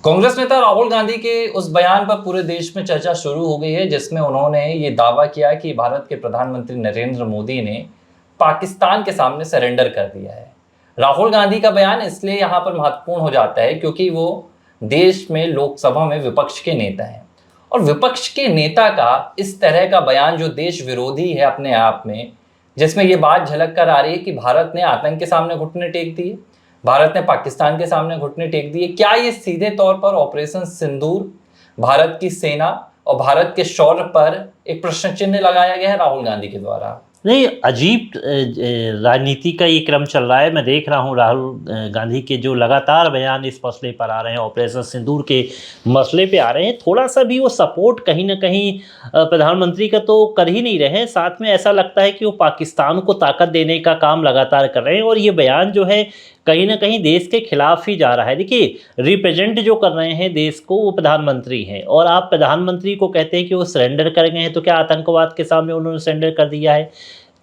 कांग्रेस नेता राहुल गांधी के उस बयान पर पूरे देश में चर्चा शुरू हो गई है जिसमें उन्होंने ये दावा किया कि भारत के प्रधानमंत्री नरेंद्र मोदी ने पाकिस्तान के सामने सरेंडर कर दिया है। राहुल गांधी का बयान इसलिए यहाँ पर महत्वपूर्ण हो जाता है क्योंकि वो देश में लोकसभा में विपक्ष के नेता हैं और विपक्ष के नेता का इस तरह का बयान जो देश विरोधी है अपने आप में, जिसमें ये बात झलक कर आ रही है कि भारत ने आतंक के सामने घुटने टेक दिए, भारत ने पाकिस्तान के सामने घुटने टेक दिए। क्या ये सीधे तौर पर ऑपरेशन सिंदूर, भारत की सेना और भारत के शौर्य पर एक प्रश्न चिन्ह लगाया गया है राहुल गांधी के द्वारा? नहीं, अजीब राजनीति का ये क्रम चल रहा है। मैं देख रहा हूँ राहुल गांधी के जो लगातार बयान इस मसले पर आ रहे हैं, ऑपरेशन सिंदूर के मसले पे आ रहे हैं, थोड़ा सा भी वो सपोर्ट कहीं ना कहीं प्रधानमंत्री का तो कर ही नहीं रहे हैं। साथ में ऐसा लगता है कि वो पाकिस्तान को ताकत देने का काम लगातार कर रहे हैं और ये बयान जो है कहीं ना कहीं देश के खिलाफ ही जा रहा है। देखिए, रिप्रेजेंट जो कर रहे हैं देश को वो प्रधानमंत्री हैं और आप प्रधानमंत्री को कहते हैं कि वो सरेंडर कर गए हैं, तो क्या आतंकवाद के सामने उन्होंने सरेंडर कर दिया है?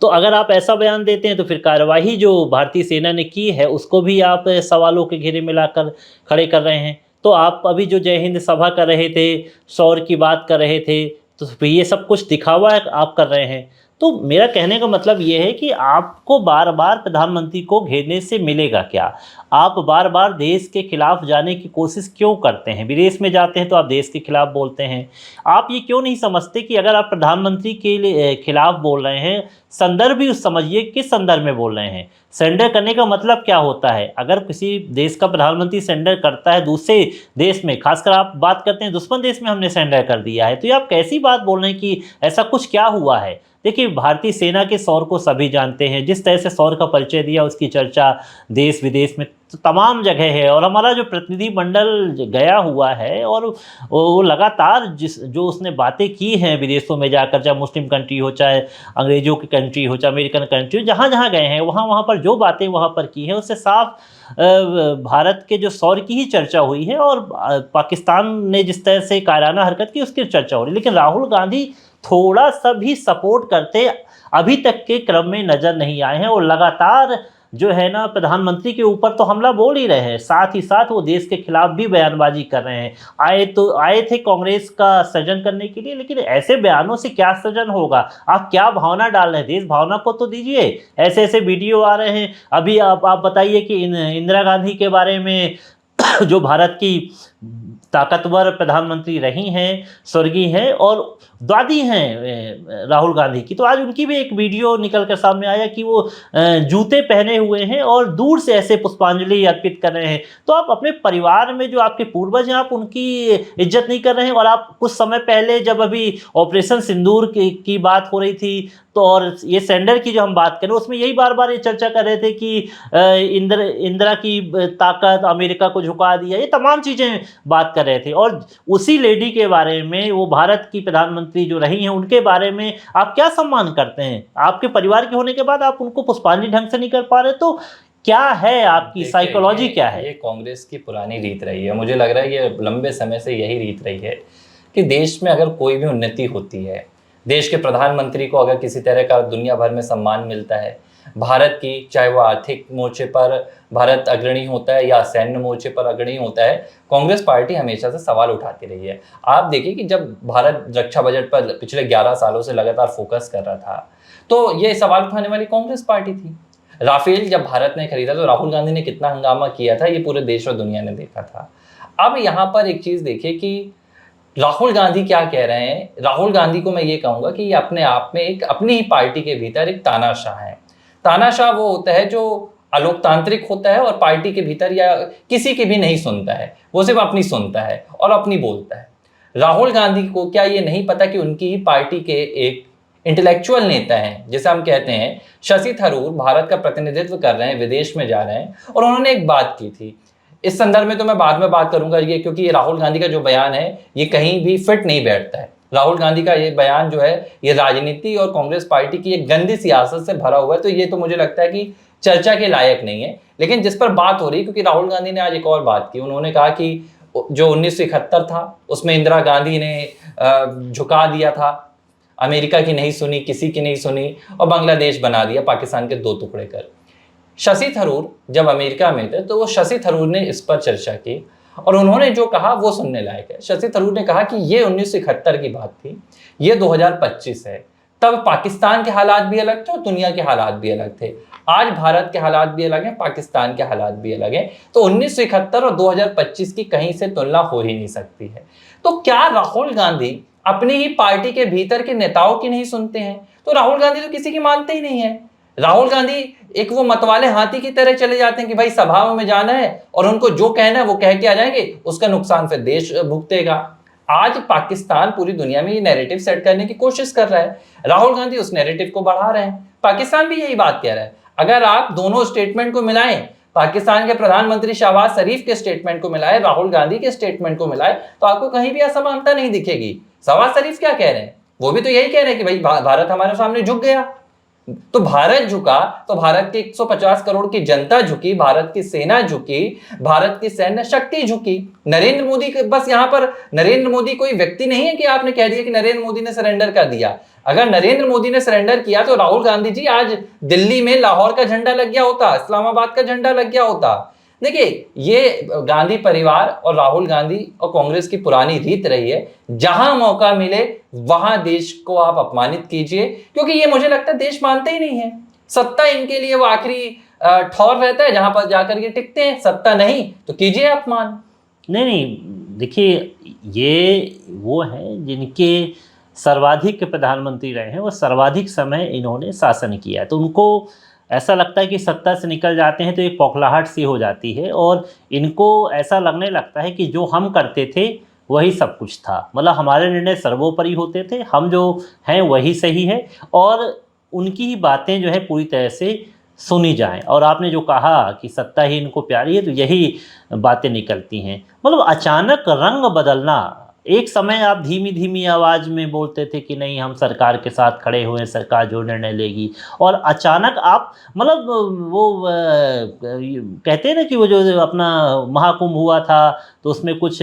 तो अगर आप ऐसा बयान देते हैं तो फिर कार्यवाही जो भारतीय सेना ने की है उसको भी आप सवालों के घेरे में लाकर खड़े कर रहे हैं। तो आप अभी जो जय हिंद सभा कर रहे थे, शौर्य की बात कर रहे थे, तो फिर ये सब कुछ दिखावा आप कर रहे हैं। तो मेरा कहने का मतलब ये है कि आपको बार बार प्रधानमंत्री को घेरने से मिलेगा क्या? आप बार बार देश के खिलाफ जाने की कोशिश क्यों करते हैं? विदेश में जाते हैं तो आप देश के खिलाफ बोलते हैं। आप ये क्यों नहीं समझते कि अगर आप प्रधानमंत्री के खिलाफ बोल रहे हैं, संदर्भ भी समझिए किस संदर्भ में बोल रहे हैं। सरेंडर करने का मतलब क्या होता है? अगर किसी देश का प्रधानमंत्री सरेंडर करता है दूसरे देश में, खासकर आप बात करते हैं दुश्मन देश में हमने सरेंडर कर दिया है, तो ये आप कैसी बात बोल रहे हैं कि ऐसा कुछ क्या हुआ है? देखिए, भारतीय सेना के शौर्य को सभी जानते हैं। जिस तरह से शौर्य का परिचय दिया उसकी चर्चा देश विदेश में तो तमाम जगह है और हमारा जो प्रतिनिधि मंडल गया हुआ है और वो लगातार जो उसने बातें की हैं विदेशों में जाकर, चाहे मुस्लिम कंट्री हो, चाहे अंग्रेजों की कंट्री हो, चाहे अमेरिकन कंट्री हो, जहाँ जहाँ गए हैं वहाँ पर जो बातें वहाँ पर की हैं उससे साफ भारत के जो शौर्य की ही चर्चा हुई है और पाकिस्तान ने जिस तरह से कायराना हरकत की उसकी चर्चा हो रही है। लेकिन राहुल गांधी थोड़ा सा भी सपोर्ट करते अभी तक के क्रम में नज़र नहीं आए हैं और लगातार जो है ना प्रधानमंत्री के ऊपर तो हमला बोल ही रहे हैं, साथ ही साथ वो देश के खिलाफ भी बयानबाजी कर रहे हैं। आए थे कांग्रेस का सृजन करने के लिए, लेकिन ऐसे बयानों से क्या सृजन होगा? आप क्या भावना डाल रहे हैं? देश भावना को तो दीजिए। ऐसे ऐसे वीडियो आ रहे हैं। अभी आप बताइए कि इंदिरा गांधी के बारे में जो भारत की ताकतवर प्रधानमंत्री रही हैं, स्वर्गीय हैं और दादी हैं राहुल गांधी की, तो आज उनकी भी एक वीडियो निकल कर सामने आया कि वो जूते पहने हुए हैं और दूर से ऐसे पुष्पांजलि अर्पित कर रहे हैं। तो आप अपने परिवार में जो आपके पूर्वज हैं आप उनकी इज्जत नहीं कर रहे हैं। और आप कुछ समय पहले जब अभी ऑपरेशन सिंदूर की बात हो रही थी तो और ये सरेंडर की जो हम बात करें उसमें यही बार बार ये चर्चा कर रहे थे कि इंदिरा की ताकत अमेरिका को झुका दिया, ये तमाम चीज़ें बात कर रहे थे। और उसी लेडी के बारे में, वो भारत की प्रधानमंत्री जो रही हैं उनके बारे में आप क्या सम्मान करते हैं? आपके परिवार के होने के बाद आप उनको पुष्पांजलि ढंग से नहीं कर पा रहे, तो क्या है आपकी साइकोलॉजी? क्या है? ये कांग्रेस की पुरानी रीत रही है। मुझे लग रहा है ये लंबे समय से यही रीत रही है कि देश में अगर कोई भी उन्नति होती है, देश के प्रधानमंत्री को अगर किसी तरह का दुनिया भर में सम्मान मिलता है, भारत की चाहे वो आर्थिक मोर्चे पर भारत अग्रणी होता है या सैन्य मोर्चे पर अग्रणी होता है, कांग्रेस पार्टी हमेशा से सवाल उठाती रही है। आप देखिए कि जब भारत रक्षा बजट पर पिछले 11 सालों से लगातार फोकस कर रहा था तो ये सवाल उठाने वाली कांग्रेस पार्टी थी। राफेल जब भारत ने खरीदा तो राहुल गांधी ने कितना हंगामा किया था, ये पूरे देश और दुनिया ने देखा था। अब यहाँ पर एक चीज़ देखिए कि राहुल गांधी क्या कह रहे हैं। राहुल गांधी को मैं ये कहूँगा कि ये अपने आप में एक अपनी ही पार्टी के भीतर एक तानाशाह है। तानाशाह वो होता है जो अलोकतांत्रिक होता है और पार्टी के भीतर या किसी की भी नहीं सुनता है, वो सिर्फ अपनी सुनता है और अपनी बोलता है। राहुल गांधी को क्या ये नहीं पता कि उनकी ही पार्टी के एक इंटेलेक्चुअल नेता हैं, जैसे हम कहते हैं शशि थरूर, भारत का प्रतिनिधित्व कर रहे हैं, विदेश में जा रहे हैं और उन्होंने एक बात की थी। इस संदर्भ में तो मैं बाद में बात करूंगा ये, क्योंकि ये राहुल गांधी का जो बयान है ये कहीं भी फिट नहीं बैठता है। राहुल गांधी का ये बयान जो है ये राजनीति और कांग्रेस पार्टी की एक गंदी सियासत से भरा हुआ है, तो ये तो मुझे लगता है कि चर्चा के लायक नहीं है। लेकिन जिस पर बात हो रही है, क्योंकि राहुल गांधी ने आज एक और बात की, उन्होंने कहा कि जो 1971 था उसमें इंदिरा गांधी ने झुका दिया था, अमेरिका की नहीं सुनी, किसी की नहीं सुनी और बांग्लादेश बना दिया पाकिस्तान के 2 टुकड़े कर। शशि थरूर जब अमेरिका में थे तो वो शशि थरूर ने इस पर चर्चा की और उन्होंने जो कहा वो सुनने लायक है। शशि थरूर ने कहा कि ये 1971 की बात थी, ये 2025 है। तब पाकिस्तान के हालात भी अलग थे और दुनिया के हालात भी अलग थे। आज भारत के हालात भी अलग हैं, पाकिस्तान के हालात भी अलग हैं। तो 1971 और 2025 की कहीं से तुलना हो ही नहीं सकती है। तो क्या राहुल गांधी अपनी ही पार्टी के भीतर के नेताओं की नहीं सुनते हैं? तो राहुल गांधी तो किसी की मानते ही नहीं है। राहुल गांधी एक वो मतवाले हाथी की तरह चले जाते हैं कि भाई सभाओं में जाना है और उनको जो कहना है वो कह के आ जाएंगे, उसका नुकसान फिर देश भुगतेगा। आज पाकिस्तान पूरी दुनिया में ये नैरेटिव सेट करने की कोशिश कर रहा है, राहुल गांधी उस नैरेटिव को बढ़ा रहे हैं। पाकिस्तान भी यही बात कह रहा है। अगर आप दोनों स्टेटमेंट को मिलाएं, पाकिस्तान के प्रधानमंत्री शहबाज शरीफ के स्टेटमेंट को मिलाएं, राहुल गांधी के स्टेटमेंट को मिलाएं, तो आपको कहीं भी असमानता नहीं दिखेगी। शहबाज शरीफ क्या कह रहे हैं? वो भी तो यही कह रहे हैं कि भाई भारत हमारे सामने झुक गया। तो भारत झुका तो भारत के 150 करोड़ की जनता झुकी, भारत की सेना झुकी, भारत की सैन्य शक्ति झुकी। नरेंद्र मोदी बस यहां पर नरेंद्र मोदी कोई व्यक्ति नहीं है कि आपने कह दिया कि नरेंद्र मोदी ने सरेंडर कर दिया। अगर नरेंद्र मोदी ने सरेंडर किया तो राहुल गांधी जी आज दिल्ली में लाहौर का झंडा लग गया होता, इस्लामाबाद का झंडा लग गया होता। देखिए, ये गांधी परिवार और राहुल गांधी और कांग्रेस की पुरानी रीत रही है, जहां मौका मिले वहां देश को आप अपमानित कीजिए, क्योंकि ये मुझे लगता है देश मानते ही नहीं है। सत्ता इनके लिए वो आखिरी ठौर रहता है जहां पर जाकर ये टिकते हैं, सत्ता नहीं तो कीजिए अपमान। नहीं, देखिए, ये वो हैं जिनके सर्वाधिक प्रधानमंत्री रहे हैं, वो सर्वाधिक समय इन्होंने शासन किया है, तो उनको ऐसा लगता है कि सत्ता से निकल जाते हैं तो एक बौखलाहट सी हो जाती है और इनको ऐसा लगने लगता है कि जो हम करते थे वही सब कुछ था, मतलब हमारे निर्णय सर्वोपरि होते थे, हम जो हैं वही सही है और उनकी ही बातें जो है पूरी तरह से सुनी जाएं। और आपने जो कहा कि सत्ता ही इनको प्यारी है, तो यही बातें निकलती हैं। मतलब अचानक रंग बदलना, एक समय आप धीमी धीमी आवाज़ में बोलते थे कि नहीं हम सरकार के साथ खड़े हुए हैं, सरकार जो निर्णय लेगी, और अचानक आप मतलब वो कहते हैं ना कि वो जो अपना महाकुंभ हुआ था तो उसमें कुछ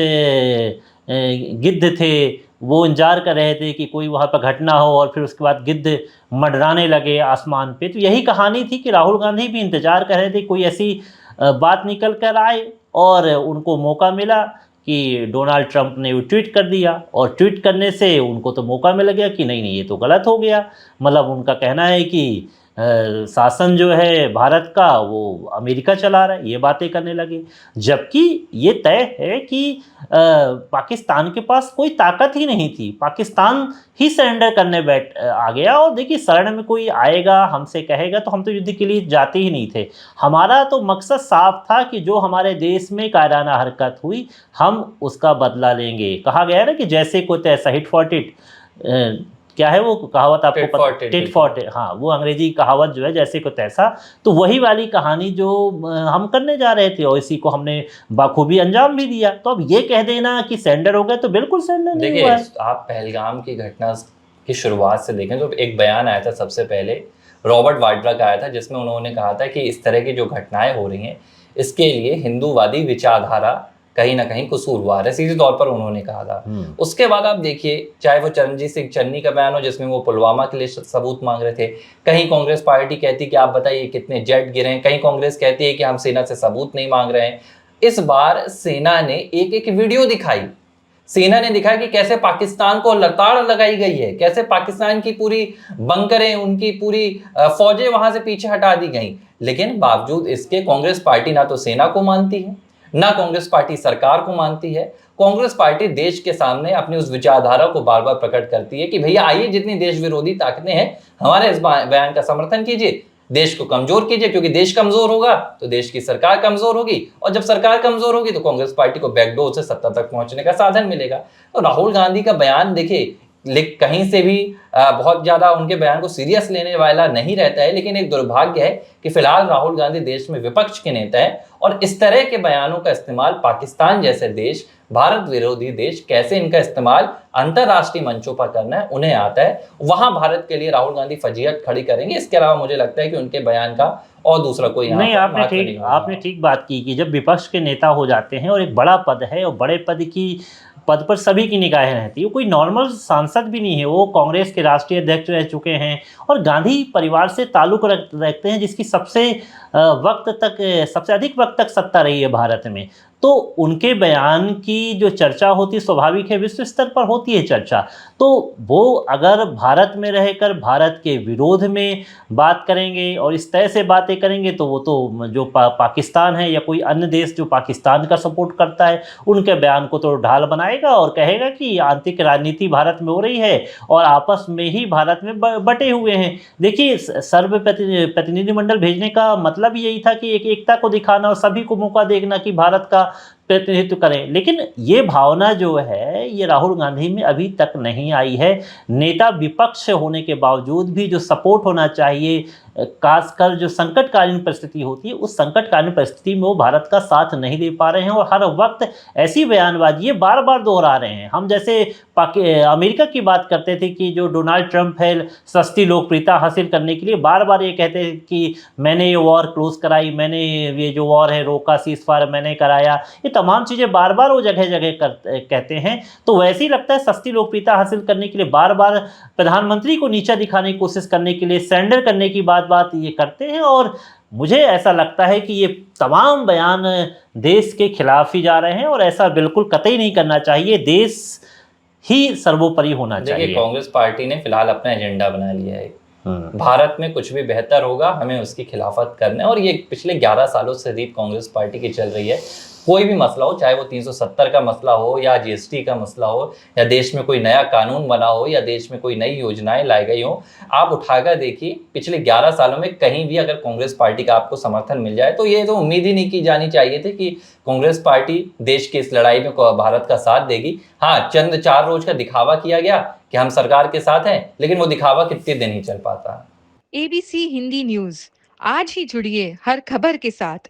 गिद्ध थे, वो इंतजार कर रहे थे कि कोई वहाँ पर घटना हो और फिर उसके बाद गिद्ध मंडराने लगे आसमान पे। तो यही कहानी थी कि राहुल गांधी भी इंतजार कर रहे थे कोई ऐसी बात निकल कर आए और उनको मौका मिला कि डोनाल्ड ट्रंप ने वो ट्वीट कर दिया और ट्वीट करने से उनको तो मौका मिल गया कि नहीं ये तो गलत हो गया। मतलब उनका कहना है कि शासन जो है भारत का वो अमेरिका चला रहा है, ये बातें करने लगे, जबकि ये तय है कि पाकिस्तान के पास कोई ताकत ही नहीं थी, पाकिस्तान ही सरेंडर करने आ गया। और देखिए, शरण में कोई आएगा हमसे कहेगा तो हम तो युद्ध के लिए जाते ही नहीं थे। हमारा तो मकसद साफ था कि जो हमारे देश में कायराना हरकत हुई हम उसका बदला लेंगे। कहा गया है ना कि जैसे को तैसा, हिट फॉर टिट, क्या है वो कहावत आपको पता? टिट फॉर टेट, हाँ, वो अंग्रेजी कहावत जो है, जैसे को तैसा, तो वही वाली कहानी जो हम करने जा रहे थे और इसी को हमने बाखूबी अंजाम भी दिया। तो अब ये कह देना कि सरेंडर हो गए तो बिल्कुल सरेंडर नहीं हुआ है। आप पहलगाम की घटना की शुरुआत से देखें तो एक बयान आया था सबसे पहले, रॉबर्ट वाड्रा का आया था, जिसमें उन्होंने कहा था कि इस तरह की जो घटनाएं हो रही हैं इसके लिए हिंदूवादी विचारधारा कहीं ना कहीं कसूरवार है, सीधे तौर पर उन्होंने कहा था। उसके बाद आप देखिए, चाहे वो चरणजीत सिंह चन्नी का बयान हो जिसमें वो पुलवामा के लिए सबूत मांग रहे थे, कहीं कांग्रेस पार्टी कहती कि आप बताइए कितने जेट गिरे हैं, कहीं कांग्रेस कहती है कि हम सेना से सबूत नहीं मांग रहे हैं। इस बार सेना ने एक एक वीडियो दिखाई, सेना ने दिखाया कि कैसे पाकिस्तान को लताड़ लगाई गई है, कैसे पाकिस्तान की पूरी बंकरें, उनकी पूरी फौजें वहां से पीछे हटा दी गई। लेकिन बावजूद इसके कांग्रेस पार्टी ना तो सेना को मानती है, ना कांग्रेस पार्टी सरकार को मानती है। कांग्रेस पार्टी देश के सामने अपनी उस विचारधारा को बार बार प्रकट करती है कि भैया आइए, जितनी देश विरोधी ताकतें हैं हमारे इस बयान का समर्थन कीजिए, देश को कमजोर कीजिए, क्योंकि देश कमजोर होगा तो देश की सरकार कमजोर होगी, और जब सरकार कमजोर होगी तो कांग्रेस पार्टी को बैकडोर से सत्ता तक पहुंचने का साधन मिलेगा। तो राहुल गांधी का बयान देखिए, कहीं से भी बहुत ज्यादा उनके बयान को सीरियस लेने वाला नहीं रहता है, लेकिन एक दुर्भाग्य है कि फिलहाल राहुल गांधी देश में विपक्ष के नेता हैं और इस तरह के बयानों का इस्तेमाल पाकिस्तान जैसे देश, भारत विरोधी देश, कैसे इनका इस्तेमाल अंतरराष्ट्रीय मंचों पर करना है उन्हें आता है। वहां भारत के लिए राहुल गांधी फजीहत खड़ी करेंगे। इसके अलावा मुझे लगता है कि उनके बयान का और दूसरा कोई नहीं, आपने ठीक बात की कि जब विपक्ष के नेता हो जाते हैं और एक बड़ा पद है और बड़े पद पर सभी की निगाहें रहती है, वो कोई नॉर्मल सांसद भी नहीं है, वो कांग्रेस के राष्ट्रीय अध्यक्ष रह चुके हैं और गांधी परिवार से ताल्लुक रखते हैं, जिसकी सबसे अधिक वक्त तक सत्ता रही है भारत में। तो उनके बयान की जो चर्चा होती स्वाभाविक है, विश्व स्तर पर होती है चर्चा। तो वो अगर भारत में रहकर भारत के विरोध में बात करेंगे और इस तरह से बातें करेंगे, तो वो तो जो पाकिस्तान है या कोई अन्य देश जो पाकिस्तान का सपोर्ट करता है, उनके बयान को तो ढाल बनाएगा और कहेगा कि आंतरिक राजनीति भारत में हो रही है और आपस में ही भारत में बटे हुए हैं। देखिए, सर्व प्रतिनिधिमंडल भेजने का मतलब यही था कि एक एकता को दिखाना और सभी को मौका देखना कि भारत का प्रतिनिधित्व करें। लेकिन ये भावना जो है ये राहुल गांधी में अभी तक नहीं आई है। नेता विपक्ष होने के बावजूद भी जो सपोर्ट होना चाहिए, खासकर जो संकटकालीन परिस्थिति होती है, उस संकटकालीन परिस्थिति में वो भारत का साथ नहीं दे पा रहे हैं और हर वक्त ऐसी बयानबाजी बार बार दोहरा रहे हैं। हम जैसे अमेरिका की बात करते थे कि जो डोनाल्ड ट्रंप है, सस्ती लोकप्रियता हासिल करने के लिए बार बार ये कहते हैं कि मैंने ये वॉर क्लोज कराई, मैंने ये जो वॉर है रोका, सीज फायर मैंने कराया, ये तमाम चीज़ें बार बार वो जगह जगह कहते हैं। तो वैसे ही लगता है सस्ती लोकप्रियता हासिल करने के लिए बार बार प्रधानमंत्री को नीचा दिखाने की कोशिश करने के लिए सरेंडर करने की बात ये करते हैं। और मुझे ऐसा लगता है कि ये तमाम बयान देश के खिलाफ ही जा रहे हैं और ऐसा बिल्कुल कतई नहीं करना चाहिए। देश ही सर्वोपरि होना चाहिए। देखिए, कांग्रेस पार्टी ने फिलहाल अपना एजेंडा बना लिया है। भारत में कुछ भी बेहतर होगा, हमें उसकी खिलाफत करना है। और ये पिछले 11 सालों से रीत कांग्रेस पार्टी की चल रही है। कोई भी मसला हो, चाहे वो 370 का मसला हो या जीएसटी का मसला हो या देश में कोई नया कानून बना हो या देश में कोई नई योजनाएं लाई गई हो, आप उठाकर देखिए पिछले 11 सालों में कहीं भी अगर कांग्रेस पार्टी का आपको समर्थन मिल जाए, तो ये तो उम्मीद ही नहीं की जानी चाहिए थी कि कांग्रेस पार्टी देश की इस लड़ाई में भारत का साथ देगी। हाँ, चंद 4 रोज का दिखावा किया गया कि हम सरकार के साथ हैं, लेकिन वो दिखावा कितने दिन ही चल पाता। ABC हिंदी न्यूज, आज ही जुड़िए हर खबर के साथ